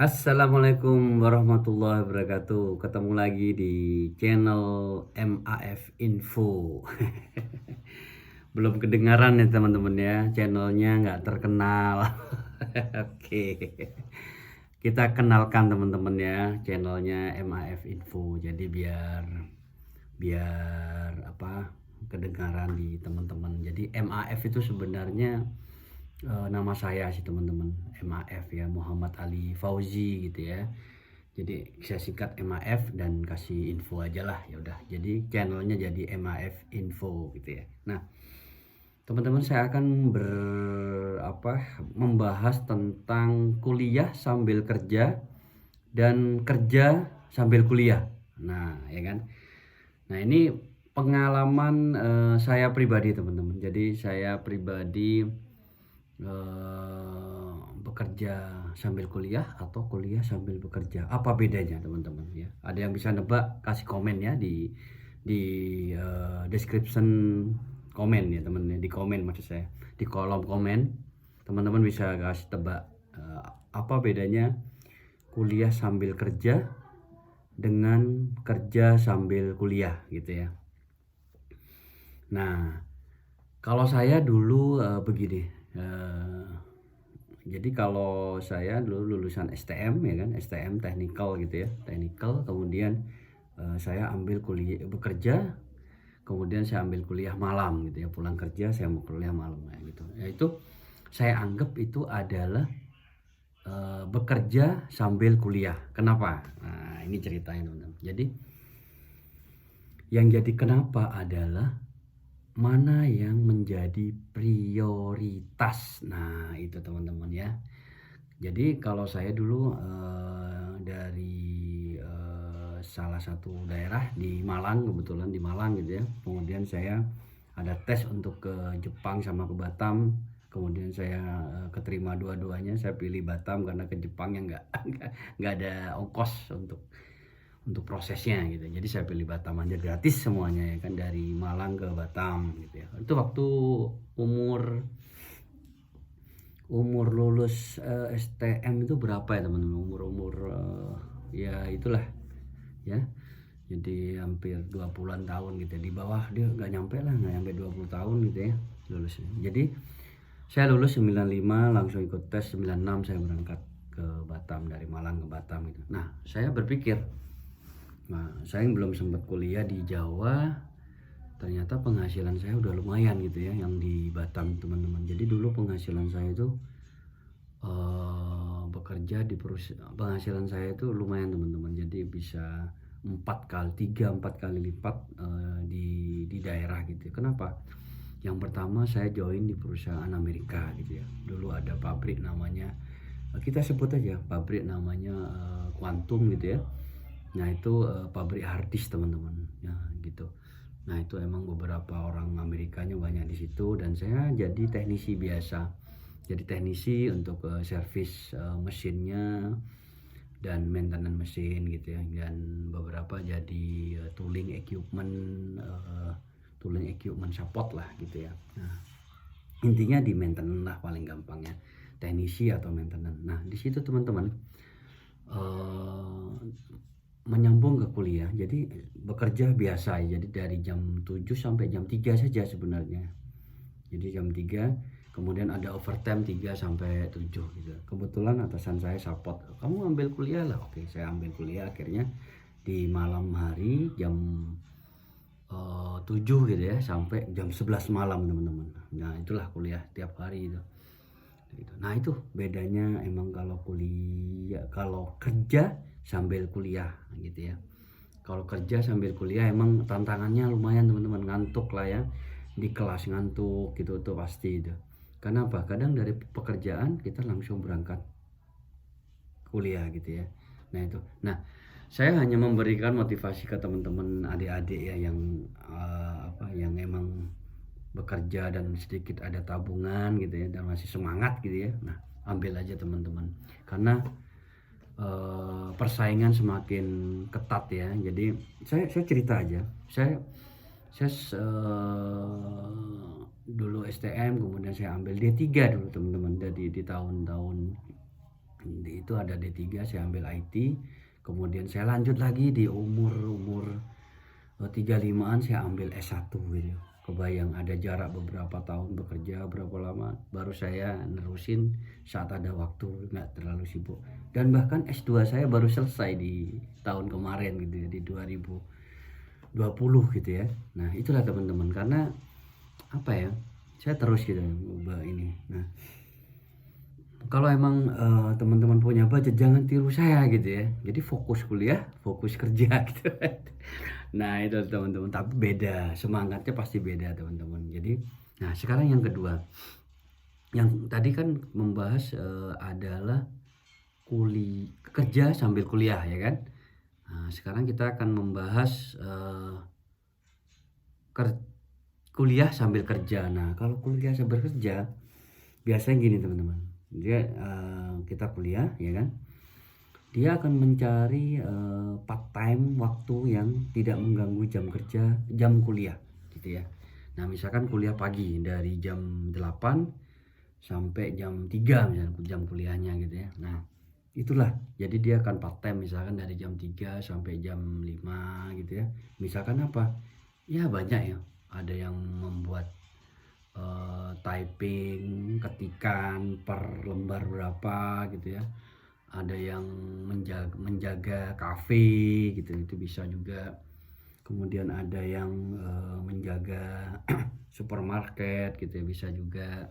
Assalamualaikum warahmatullahi wabarakatuh. Ketemu lagi di channel MAF Info. Belum kedengaran ya teman-teman ya, channelnya nggak terkenal. Oke, kita kenalkan teman-teman ya, channelnya MAF Info. Jadi biar biar apa kedengaran di teman-teman. Jadi MAF itu sebenarnya nama saya sih teman-teman, MAF ya, Muhammad Ali Fauzi gitu ya. Jadi saya singkat MAF dan kasih info aja lah, ya udah. Jadi channelnya jadi MAF Info gitu ya. Nah, teman-teman, saya akan membahas tentang kuliah sambil kerja dan kerja sambil kuliah. Nah, ya kan. Nah, ini pengalaman saya pribadi teman-teman. Jadi saya pribadi bekerja sambil kuliah atau kuliah sambil bekerja. Apa bedanya teman-teman ya? Ada yang bisa nebak, kasih komen ya di description komen ya teman, di komen maksud saya, di kolom komen teman-teman bisa kasih tebak apa bedanya kuliah sambil kerja dengan kerja sambil kuliah gitu ya. Nah, kalau saya dulu begini, jadi kalau saya dulu lulusan STM ya kan, STM teknikal gitu ya, teknikal. Kemudian saya ambil kuliah bekerja, kemudian saya ambil kuliah malam gitu ya, pulang kerja saya mau kuliah malam ya gitu. Ya itu saya anggap itu adalah bekerja sambil kuliah. Kenapa? Nah, ini ceritanya teman-teman. Jadi yang jadi kenapa adalah mana yang menjadi prioritas. Nah, itu teman-teman ya. Jadi kalau saya dulu dari salah satu daerah di Malang, kebetulan di Malang gitu ya. Kemudian saya ada tes untuk ke Jepang sama ke Batam. Kemudian saya keterima dua-duanya. Saya pilih Batam karena ke Jepangnya nggak ada ongkos untuk prosesnya gitu. Jadi saya pilih Batam aja, gratis semuanya ya kan, dari Malang ke Batam gitu ya. Itu waktu umur lulus STM itu berapa ya teman-teman? Umur ya itulah ya. Jadi hampir 20-an tahun gitu ya. Di bawah dia nggak nyampe 20 tahun gitu ya lulusnya. Jadi saya lulus 95, langsung ikut tes 96, saya berangkat ke Batam, dari Malang ke Batam gitu. Nah, saya berpikir, nah, saya yang belum sempat kuliah di Jawa, ternyata penghasilan saya udah lumayan gitu ya yang di Batam teman-teman. Jadi dulu penghasilan saya itu bekerja di perusahaan, penghasilan saya itu lumayan teman-teman. Jadi bisa 3-4 kali lipat di daerah gitu ya. Kenapa? Yang pertama saya join di perusahaan Amerika gitu ya. Dulu ada pabrik namanya, kita sebut aja pabrik namanya Quantum gitu ya. Nah itu pabrik harddisk teman-teman ya gitu. Nah itu emang beberapa orang Amerikanya banyak di situ, dan saya jadi teknisi biasa. Jadi teknisi untuk servis mesinnya dan maintenance mesin gitu ya, dan beberapa jadi tooling equipment support lah gitu ya. Nah, intinya di maintenance lah paling gampangnya, teknisi atau maintenance. Nah di situ teman-teman menyambung ke kuliah, jadi bekerja biasa ya. Jadi dari jam 7 sampai jam 3 saja sebenarnya. Jadi jam 3, kemudian ada overtime 3 sampai 7 gitu. Kebetulan atasan saya support, kamu ambil kuliah lah. Oke, saya ambil kuliah. Akhirnya di malam hari jam 7 gitu ya sampai jam 11 malam teman-teman. Nah itulah kuliah tiap hari itu gitu. Nah itu bedanya emang kalau kerja sambil kuliah gitu ya. Kalau kerja sambil kuliah emang tantangannya lumayan teman-teman, ngantuk lah ya, di kelas ngantuk gitu tuh pasti itu. Karena apa? Kadang dari pekerjaan kita langsung berangkat kuliah gitu ya. Nah itu. Nah, saya hanya memberikan motivasi ke teman-teman adik-adik ya yang yang emang bekerja dan sedikit ada tabungan gitu ya, dan masih semangat gitu ya. Nah, ambil aja teman-teman. Karena persaingan semakin ketat ya. Jadi saya cerita aja. Saya dulu STM, kemudian saya ambil D3 dulu teman-teman, di tahun-tahun Itu ada D3, saya ambil IT, kemudian saya lanjut lagi di umur 35-an saya ambil S1 gitu. Kebayang ada jarak beberapa tahun bekerja, berapa lama baru saya nerusin saat ada waktu, nggak terlalu sibuk. Dan bahkan S2 saya baru selesai di tahun kemarin gitu ya, di 2020 gitu ya. Nah itulah teman-teman, karena apa ya, saya terus gitu ubah ini. Nah kalau emang teman-teman punya budget jangan tiru saya gitu ya. Jadi fokus kuliah, fokus kerja gitu. Nah itu teman-teman, tapi beda, semangatnya pasti beda teman-teman. Jadi nah sekarang yang kedua, yang tadi kan membahas adalah kerja sambil kuliah ya kan. Nah sekarang kita akan membahas kuliah sambil kerja. Nah kalau kuliah sambil kerja biasanya gini teman-teman, dia kita kuliah ya kan, dia akan mencari part time waktu yang tidak mengganggu jam kerja, jam kuliah gitu ya. Nah misalkan kuliah pagi dari jam 8 sampai jam 3 misalnya jam kuliahnya gitu ya. Nah itulah, jadi dia akan part time misalkan dari jam 3 sampai jam 5 gitu ya. Misalkan apa ya, banyak ya, ada yang membuat typing, ketikan per lembar berapa gitu ya. Ada yang menjaga kafe gitu, itu bisa juga. Kemudian ada yang menjaga supermarket gitu ya, bisa juga.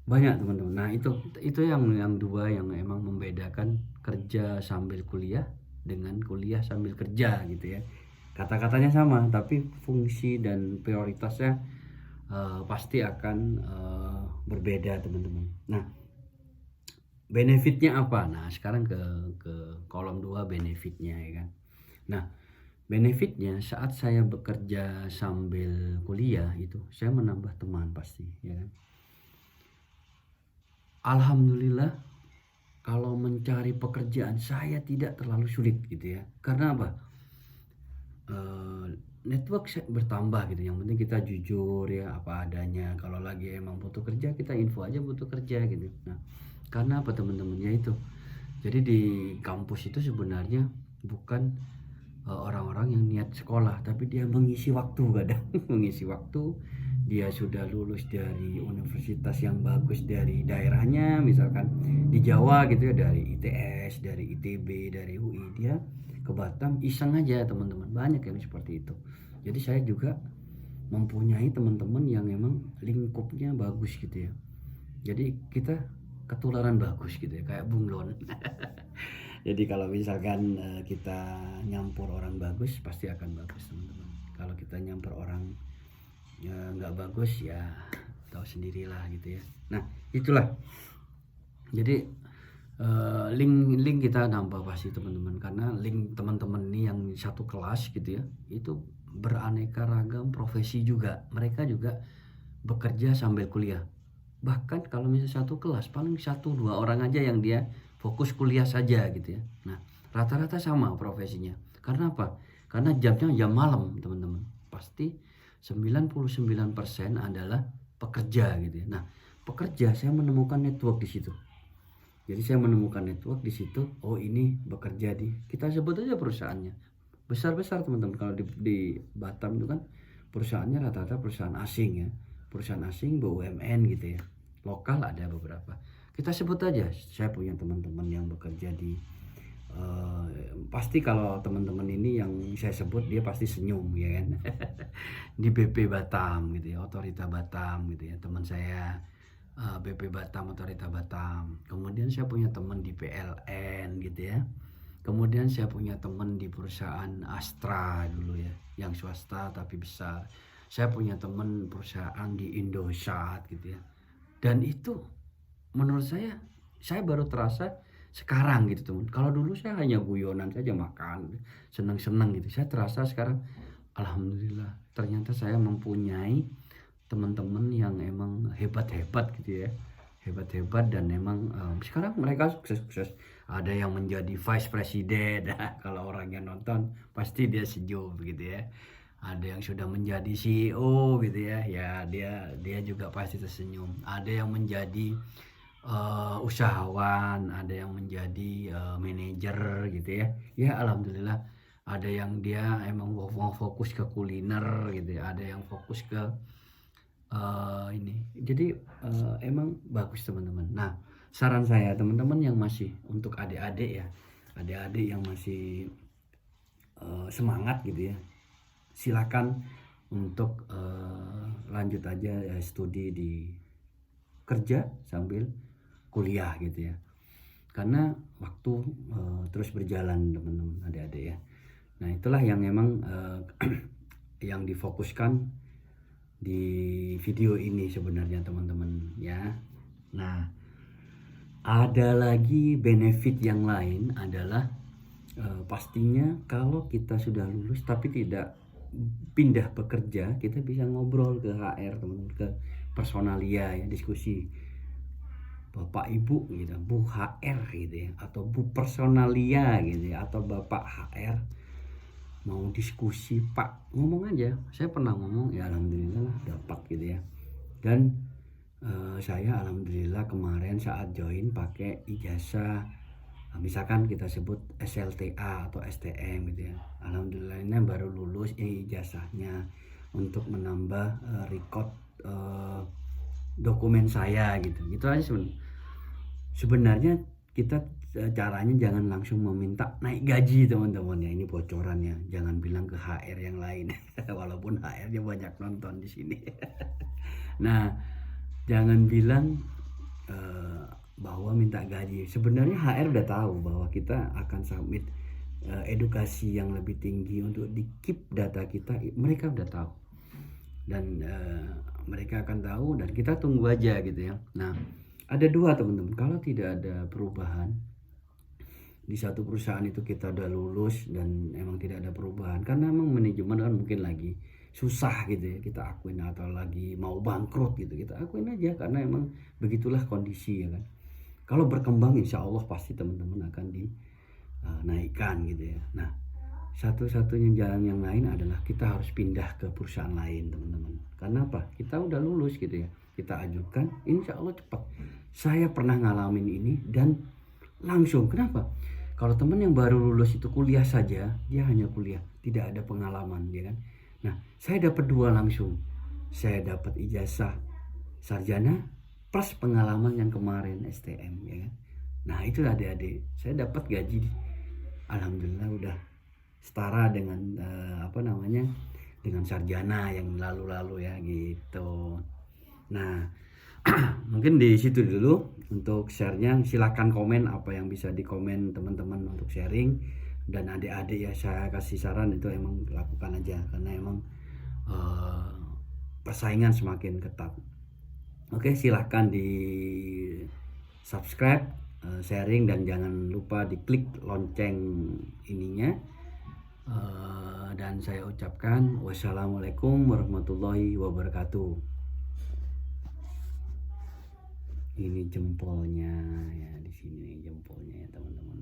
Banyak teman-teman. Nah itu yang dua yang emang membedakan kerja sambil kuliah dengan kuliah sambil kerja gitu ya. Kata-katanya sama tapi fungsi dan prioritasnya pasti akan berbeda teman-teman. Nah benefitnya apa? Nah sekarang ke kolom 2 benefitnya ya kan. Nah benefitnya saat saya bekerja sambil kuliah itu saya menambah teman pasti ya kan. Alhamdulillah kalau mencari pekerjaan saya tidak terlalu sulit gitu ya. Karena apa? Network bertambah gitu. Yang penting kita jujur ya, apa adanya. Kalau lagi emang butuh kerja, kita info aja butuh kerja gitu. Nah karena apa teman-teman ya itu. Jadi di kampus itu sebenarnya bukan orang-orang yang niat sekolah, tapi dia mengisi waktu kadang. Mengisi waktu, dia sudah lulus dari universitas yang bagus dari daerahnya, misalkan di Jawa gitu ya, dari ITS, dari ITB, dari UI, dia ke Batam iseng aja teman-teman. Banyak yang seperti itu. Jadi saya juga mempunyai teman-teman yang emang lingkupnya bagus gitu ya. Jadi kita ketularan bagus gitu ya, kayak bunglon. Jadi kalau misalkan kita nyampur orang bagus pasti akan bagus teman-teman. Kalau kita nyampur orang ya nggak bagus ya tahu sendirilah gitu ya. Nah itulah, jadi link kita nambah pasti teman-teman, karena link teman-teman ini yang satu kelas gitu ya, itu beraneka ragam profesi juga, mereka juga bekerja sambil kuliah. Bahkan kalau misalnya satu kelas paling 1-2 orang aja yang dia fokus kuliah saja gitu ya. Nah rata-rata sama profesinya. Karena apa? Karena jamnya jam malam teman-teman. Pasti 99% adalah pekerja gitu ya. Nah pekerja, saya menemukan network di situ. Jadi saya menemukan network di situ. Oh ini bekerja di, kita sebut aja perusahaannya besar-besar teman-teman. Kalau di Batam itu kan perusahaannya rata-rata perusahaan asing ya. Perusahaan asing BUMN gitu ya. Lokal ada beberapa. Kita sebut aja, saya punya teman-teman yang bekerja di pasti kalau teman-teman ini yang saya sebut dia pasti senyum ya kan. Di BP Batam gitu ya, Otorita Batam gitu ya, teman saya BP Batam, Otorita Batam. Kemudian saya punya teman di PLN gitu ya. Kemudian saya punya teman di perusahaan Astra dulu ya, yang swasta tapi besar. Saya punya teman perusahaan di Indosat gitu ya. Dan itu menurut saya baru terasa sekarang gitu teman. Kalau dulu saya hanya guyonan saja, makan senang-senang gitu. Saya terasa sekarang alhamdulillah ternyata saya mempunyai teman-teman yang emang hebat-hebat gitu ya. Hebat-hebat dan emang sekarang mereka sukses-sukses. Ada yang menjadi vice president. Kalau orang yang nonton pasti dia senyum gitu ya. Ada yang sudah menjadi CEO gitu ya. Ya dia juga pasti tersenyum. Ada yang menjadi usahawan, ada yang menjadi manajer gitu ya. Ya alhamdulillah, ada yang dia emang mau fokus ke kuliner gitu ya, ada yang fokus ke ini. Jadi emang bagus teman-teman. Nah, saran saya teman-teman yang masih untuk adik-adik ya, adik-adik yang masih semangat gitu ya, silakan untuk lanjut aja ya, studi di kerja sambil kuliah gitu ya, karena waktu terus berjalan teman-teman adik-adik ya. Nah itulah yang memang yang difokuskan di video ini sebenarnya teman-teman ya. Nah ada lagi benefit yang lain adalah pastinya kalau kita sudah lulus tapi tidak pindah bekerja, kita bisa ngobrol ke HR teman-teman, ke personalia ya, diskusi Bapak Ibu gitu, Bu HR gitu ya, atau Bu Personalia gitu ya, atau Bapak HR mau diskusi Pak, ngomong aja. Saya pernah ngomong ya alhamdulillah dapat gitu ya. Dan saya alhamdulillah kemarin saat join pakai ijazah, misalkan kita sebut SLTA atau STM gitu ya. Alhamdulillah ini baru lulus ijazahnya untuk menambah record dokumen saya gitu. Gitu aja sebenarnya kita caranya jangan langsung meminta naik gaji teman-teman ya, ini bocorannya, jangan bilang ke HR yang lain walaupun HR-nya banyak nonton di sini. Nah jangan bilang bahwa minta gaji, sebenarnya HR udah tahu bahwa kita akan submit edukasi yang lebih tinggi untuk di keep data kita, mereka udah tahu dan mereka akan tahu dan kita tunggu aja gitu ya. Nah ada dua teman-teman, kalau tidak ada perubahan di satu perusahaan itu, kita udah lulus dan emang tidak ada perubahan karena emang manajemen kan mungkin lagi susah gitu ya, kita akuin, atau lagi mau bangkrut gitu, kita akuin aja karena emang begitulah kondisi ya kan. Kalau berkembang insya Allah pasti teman-teman akan dinaikkan gitu ya. Nah satu-satunya jalan yang lain adalah kita harus pindah ke perusahaan lain teman-teman. Karena apa? Kita udah lulus gitu ya, kita ajukan, insya Allah cepat. Saya pernah ngalamin ini dan langsung. Kenapa? Kalau teman yang baru lulus itu kuliah saja, dia hanya kuliah, tidak ada pengalaman ya kan. Nah saya dapat dua langsung, saya dapat ijazah sarjana plus pengalaman yang kemarin STM ya kan. Nah itu adik-adik, saya dapat gaji alhamdulillah udah setara dengan dengan sarjana yang lalu-lalu ya gitu. Nah mungkin di situ dulu untuk share-nya, silakan komen apa yang bisa dikomen teman-teman untuk sharing, dan adik-adik ya saya kasih saran itu emang lakukan aja karena emang persaingan semakin ketat. Oke silahkan di subscribe, sharing, dan jangan lupa diklik lonceng ininya. Dan saya ucapkan wassalamualaikum warahmatullahi wabarakatuh. Ini jempolnya ya, di sini jempolnya ya teman-teman.